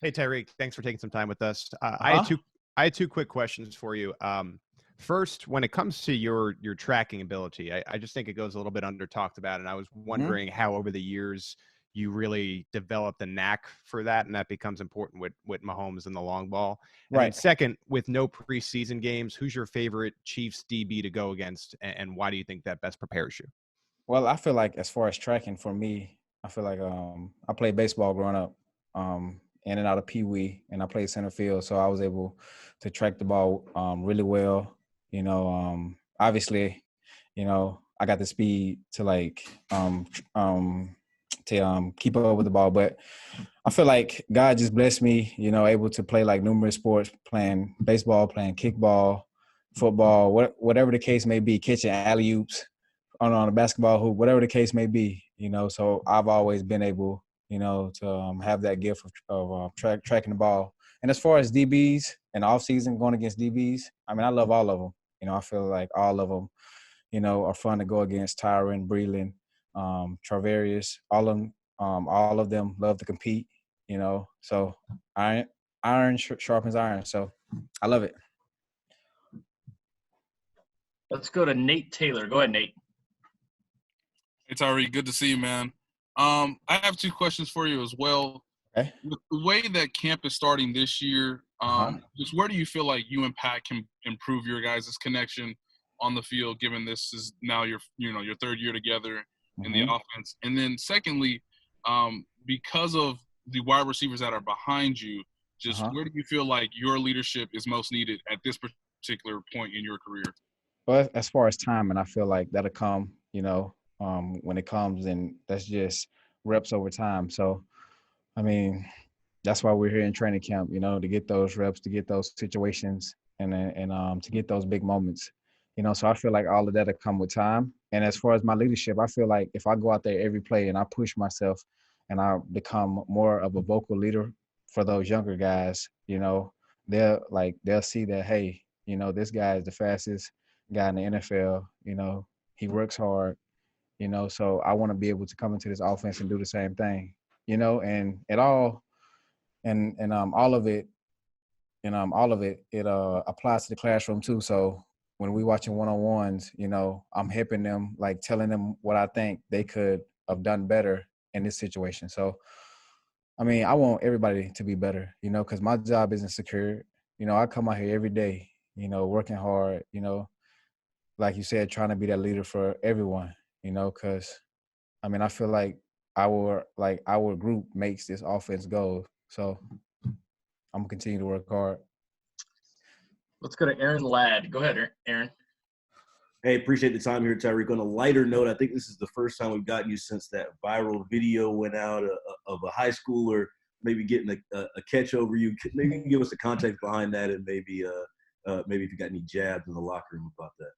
Hey, Tyreek, thanks for taking some time with us. Uh-huh. I had two quick questions for you. First, when it comes to your tracking ability, I just think it goes a little bit under talked about, and I was Mhm. wondering how over the years you really developed a knack for that, and that becomes important with Mahomes and the long ball. And then Right. second, with no preseason games, who's your favorite Chiefs DB to go against, and why do you think that best prepares you? Well, I feel like as far as tracking for me, I feel like I played baseball growing up, in and out of Pee Wee, and I played center field, so I was able to track the ball really well. Obviously, I got the speed to keep up with the ball, but I feel like God just blessed me, able to play like numerous sports, playing baseball, playing kickball, football, whatever the case may be, catching alley oops on a basketball hoop, whatever the case may be. So I've always been able, to have that gift of tracking the ball. And as far as DBs and off season going against DBs, I mean, I love all of them. I feel like all of them, are fun to go against. Tyron, Breland, Travarius, all of them love to compete. So iron sharpens iron. So I love it. Let's go to Nate Taylor. Go ahead, Nate. Hey, Tyreek, good to see you, man. I have two questions for you as well. Okay. With the way that camp is starting this year, Uh-huh. just where do you feel like you and Pat can improve your guys' connection on the field, given this is now your third year together in the Mm-hmm. offense? And then secondly, because of the wide receivers that are behind you, just Uh-huh. where do you feel like your leadership is most needed at this particular point in your career? But as far as time, and I feel like that'll come, when it comes, and that's just reps over time. So, I mean, that's why we're here in training camp, to get those reps, to get those situations, and to get those big moments. So I feel like all of that'll come with time. And as far as my leadership, I feel like if I go out there every play and I push myself, and I become more of a vocal leader for those younger guys, they'll see that, hey, this guy is the fastest guy in the NFL. He works hard. So I want to be able to come into this offense and do the same thing. And it all and all of it applies to the classroom too. So when we watching one-on-ones, I'm helping them, like telling them what I think they could have done better in this situation. So I mean, I want everybody to be better, because my job isn't secure. I come out here every day, working hard, like you said, trying to be that leader for everyone, because I mean, I feel like our group makes this offense go. So I'm gonna continue to work hard. Let's go to Aaron Ladd. Go ahead, Aaron. Hey, appreciate the time here, Tyreek. On a lighter note, I think this is the first time we've gotten you since that viral video went out of a high schooler maybe getting a catch over you. Maybe give us the context behind that, and maybe if you got any jabs in the locker room about that.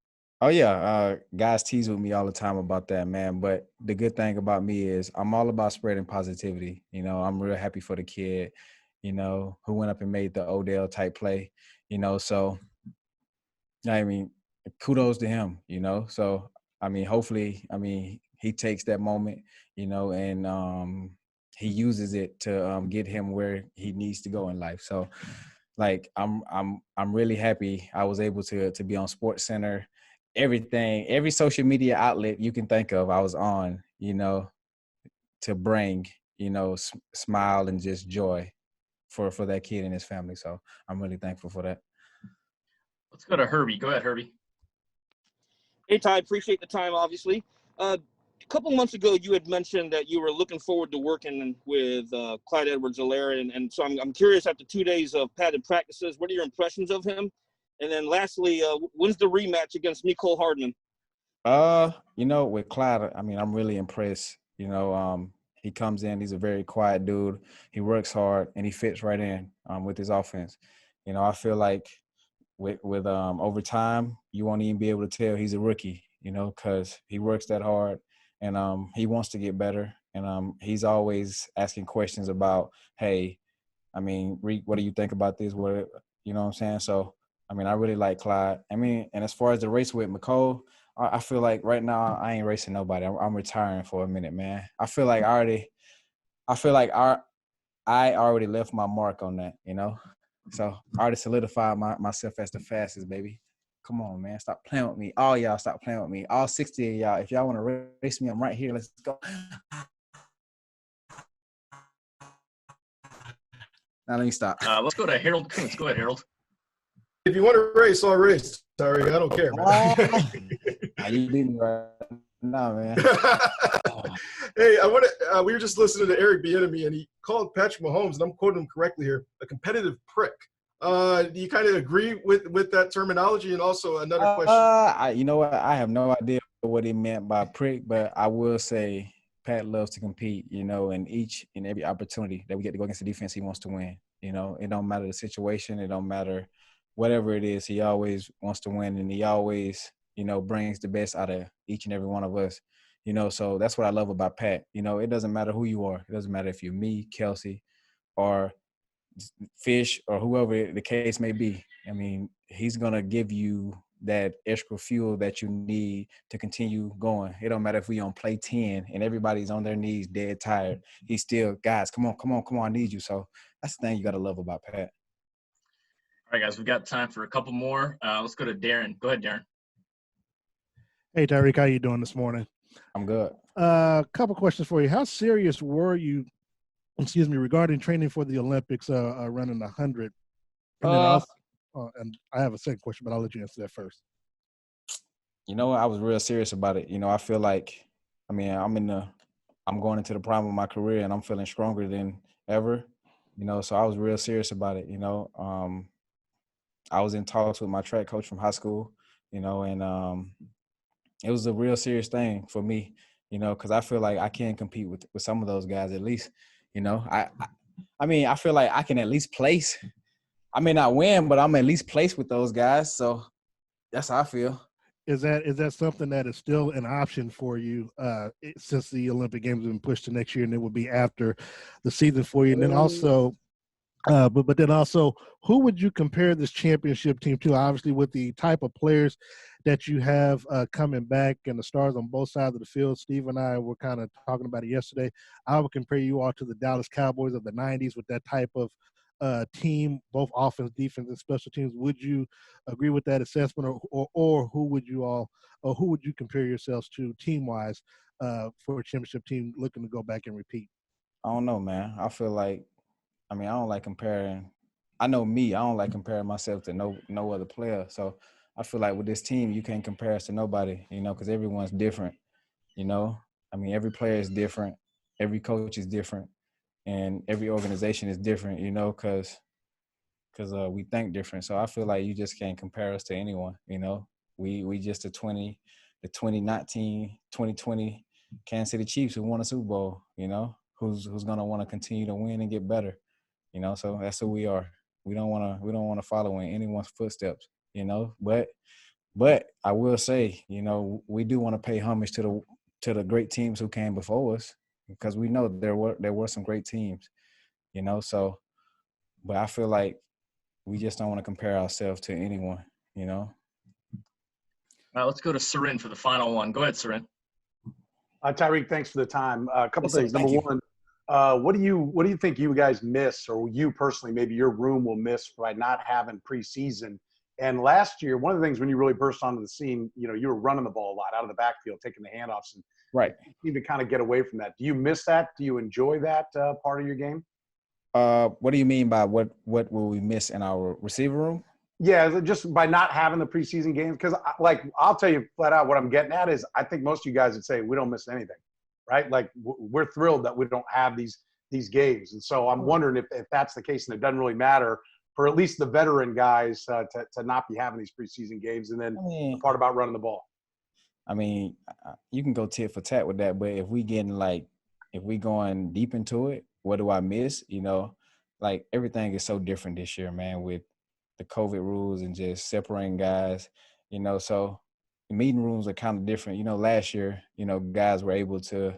Oh yeah, guys tease with me all the time about that, man. But the good thing about me is I'm all about spreading positivity. I'm real happy for the kid, who went up and made the Odell type play. So I mean, kudos to him. So I mean, hopefully, he takes that moment, and he uses it to get him where he needs to go in life. So like I'm really happy I was able to be on Sports Center, everything, every social media outlet you can think of I was on, to bring, smile and just joy for that kid and his family. So I'm really thankful for that. Let's go to Herbie. Go ahead, Herbie. Hey, Ty, appreciate the time, obviously. A couple months ago, you had mentioned that you were looking forward to working with Clyde Edwards-Helaire, and so I'm curious, after 2 days of padded practices, what are your impressions of him? And then lastly, when's the rematch against Mecole Hardman? With Clyde, I mean, I'm really impressed. He comes in, he's a very quiet dude. He works hard and he fits right in with his offense. I feel like with over time, you won't even be able to tell he's a rookie, because he works that hard and he wants to get better. And he's always asking questions about, hey, I mean, what do you think about this? What, you know what I'm saying? So, I mean, I really like Clyde. I mean, and as far as the race with Mecole, I feel like right now I ain't racing nobody. I'm retiring for a minute, man. I feel like I I already left my mark on that, you know. So I already solidified myself as the fastest, baby. Come on, man. Stop playing with me. All y'all stop playing with me. All 60 of y'all. If y'all want to race me, I'm right here. Let's go. Now let me stop. Let's go to Harold Kuntz. Go ahead, Harold. If you want to race, I'll race. Sorry, I don't care, man. You beat me right now, man. Hey, we were just listening to Eric Bieniemy, and he called Patrick Mahomes, and I'm quoting him correctly here, a competitive prick. Do you kind of agree with that terminology? And also another question. You know what? I have no idea what he meant by prick, but I will say Pat loves to compete, you know, and each and every opportunity that we get to go against the defense, he wants to win. You know, it don't matter the situation. It don't matter whatever it is. He always wants to win, and he always, you know, brings the best out of each and every one of us. You know, so that's what I love about Pat. You know, it doesn't matter who you are. It doesn't matter if you're me, Kelsey, or Fish, or whoever the case may be. I mean, he's going to give you that extra fuel that you need to continue going. It don't matter if we on play 10 and everybody's on their knees dead tired. He's still, guys, come on, I need you. So that's the thing you got to love about Pat. All right, guys, we've got time for a couple more. Let's go to Darren. Go ahead, Darren. Hey, Tyreek, how you doing this morning? I'm good. Couple questions for you. How serious were you, regarding training for the Olympics, running 100? And then also, and I have a second question, but I'll let you answer that first. You know, I was real serious about it. You know, I feel like, I mean, I'm going into the prime of my career, and I'm feeling stronger than ever. You know, so I was real serious about it. You know, I was in talks with my track coach from high school. You know, and it was a real serious thing for me. You know, because I feel like I can compete with some of those guys at least. You know, I mean, I feel like I can at least place. I may not win, but I'm at least place with those guys. So that's how I feel. Is that something that is still an option for you since the Olympic Games have been pushed to next year, and it will be after the season for you? And then also, but then also, who would you compare this championship team to? Obviously, with the type of players that you have coming back and the stars on both sides of the field. Steve and I were kind of talking about it yesterday. I would compare you all to the Dallas Cowboys of the 90s with that type of team, both offense, defense, and special teams. Would you agree with that assessment, or who would you compare yourselves to team-wise for a championship team looking to go back and repeat? I don't know, man. I feel like, I mean, I don't like comparing. I know me. I don't like comparing myself to no other player. So I feel like with this team, you can't compare us to nobody, you know, because everyone's different, you know. I mean, every player is different. Every coach is different. And every organization is different, you know, because we think different. So I feel like you just can't compare us to anyone, you know. We just the 2019, 2020 Kansas City Chiefs who won a Super Bowl, you know, who's going to want to continue to win and get better, you know. So that's who we are. We don't want to follow in anyone's footsteps, you know. But I will say, you know, we do want to pay homage to the great teams who came before us, because we know there were some great teams, you know. So, but I feel like we just don't want to compare ourselves to anyone, you know. Let's go to Sarin for the final one. Go ahead, Sarin. Tyreek, thanks for the time. A couple Yes, sir. things. Number one, what do you think you guys miss, or you personally, maybe your room will miss by not having preseason? And last year, one of the things when you really burst onto the scene, you know, you were running the ball a lot out of the backfield, taking the handoffs, and Right. you seem to kind of get away from that. Do you miss that? Do you enjoy that part of your game? What do you mean by what will we miss in our receiver room? Yeah, just by not having the preseason games. Because, like, I'll tell you flat out what I'm getting at is I think most of you guys would say we don't miss anything, right? Like, we're thrilled that we don't have these games. And so I'm wondering if that's the case, and it doesn't really matter for at least the veteran guys to not be having these preseason games. And then the part about running the ball. I mean, you can go tit for tat with that, but if we going deep into it, what do I miss? You know, like, everything is so different this year, man, with the COVID rules and just separating guys, you know. So the meeting rooms are kind of different. You know, last year, you know, guys were able to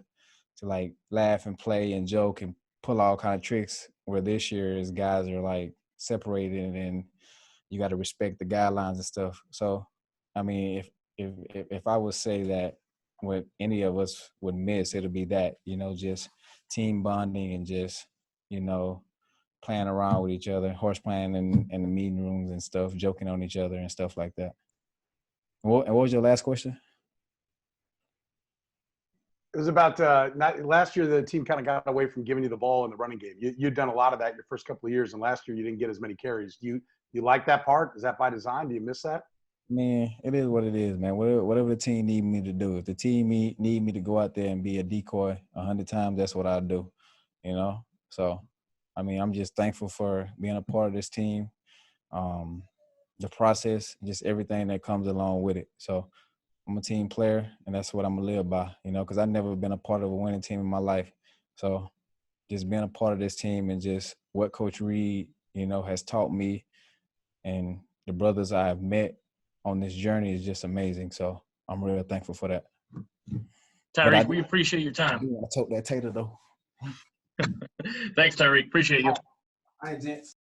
like laugh and play and joke and pull all kind of tricks, where this year is guys are like separated and you got to respect the guidelines and stuff. So, I mean, if I would say that what any of us would miss, it'll be that, you know, just team bonding and just, playing around with each other, horse playing in the meeting rooms and stuff, joking on each other and stuff like that. And what was your last question? It was about last year. The team kind of got away from giving you the ball in the running game. You'd done a lot of that your first couple of years, and last year you didn't get as many carries. Do you like that part? Is that by design? Do you miss that? Man, it is what it is, man. Whatever the team need me to do. If the team need me to go out there and be a decoy 100 times, that's what I'll do. So, I mean, I'm just thankful for being a part of this team, the process, just everything that comes along with it. So I'm a team player, and that's what I'm going to live by, because I've never been a part of a winning team in my life. So just being a part of this team and just what Coach Reed, has taught me and the brothers I have met on this journey is just amazing. So I'm really thankful for that. Tyreek, we appreciate your time. I took that tater, though. Thanks, Tyreek. Appreciate you. All right, gents.